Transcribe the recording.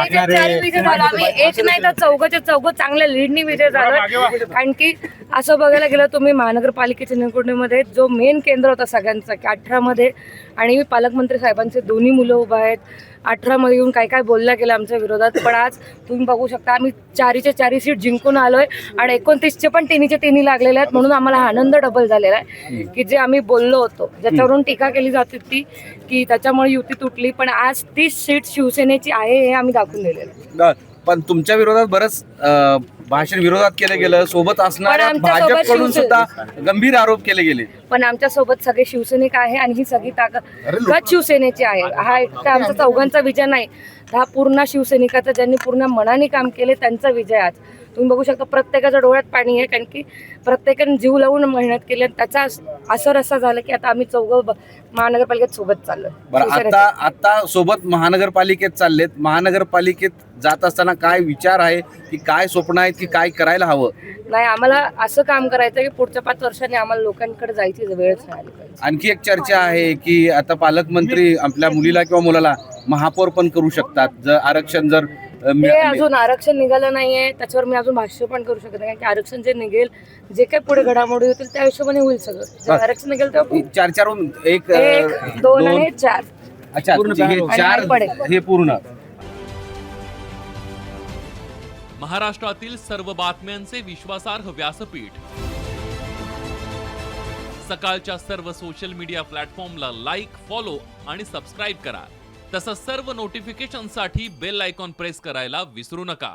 चारी विजय झालो आम्ही, एक नाही तर चौघ चांगल्या लीडनी विजय झालो. कारण की असं बघायला गेलं तुम्ही महानगरपालिकेच्या निवडणुकीमध्ये जो मेन केंद्र होता सगळ्यांचा की 18 मध्ये, आणि पालकमंत्री साहेबांचे दोन्ही मुलं उभं आहेत, 18 मध्ये येऊन काय काय बोलल्या गेलं आमच्या विरोधात. पण आज तुम्ही बघू शकता आम्ही 4च्या 4 सीट जिंकून आलोय आणि 29चे पण 3चे 3 लागलेले आहेत. म्हणून आम्हाला आनंद डबल झालेला आहे की जे आम्ही बोललो होतो, ज्याच्यावरून टीका केली जाते ती की त्याच्यामुळे युती तुटली, पण आज 30 सीट शिवसेनेची आहे हे आम्ही दाखवून दिलेलं आहे. पण तुमच्या विरोधात बरंच भाषण विरोधात केलं गेलं, सोबत असणाऱ्या पण आमच्यासोबत भाजपकडून सुद्धा गंभीर आरोप केले गेले. पण आमच्या सोबत सगळे शिवसैनिक आहे आणि ही सगळी ताकद शिवसेनेची आहे. हा एकटा आमचा चौघांचा विजय नाही, हा पूर्ण शिवसैनिकाचा ज्यांनी पूर्ण मनाने काम केले त्यांचा विजय. आज तुम्ही बघू शकता प्रत्येकाच्या डोळ्यात पाणी आहे, कारण की प्रत्येकाने जीव लावून मेहनत केली आणि त्याचा असर असा झाला की आता आम्ही चौघं महानगरपालिकेत सोबत चाललोय. बरं, आता सोबत महानगरपालिकेत चाललेत. महानगरपालिकेत जात असताना काय विचार आहे की काय स्वप्न आहेत की काय करायला हवं? नाही, आम्हाला असं काम करायचं की पुढच्या 5 वर्षांनी आम्हाला लोकांकडे जायची वेळच नाही आली पाहिजे. आणखी एक चर्चा आहे की आता पालकमंत्री आपल्या मुलीला किंवा मुलाला महापौर पण करू शकतात जर आरक्षण जर ते अजून आरक्षण निघालं नाहीये, त्याच्यावर मी अजून भाष्य पण करू शकत नाही. कारण की आरक्षण जे निघेल, जे काही पुढे घडामोडी होतील त्या हिशोबाने होईल सगळं. जेव्हा आरक्षण निघेल तेव्हा 4 1, 2 आणि 4. अच्छा, हे 4 हे पूर्ण. महाराष्ट्रातील सर्व बातम्यांचे विश्वासार्ह व्यासपीठ, सकाळच्या सर्व सोशल मीडिया प्लॅटफॉर्मला लाईक, फॉलो आणि सबस्क्राईब करा. तसंच सर्व नोटिफिकेशनसाठी बेल आयकॉन प्रेस करायला विसरू नका.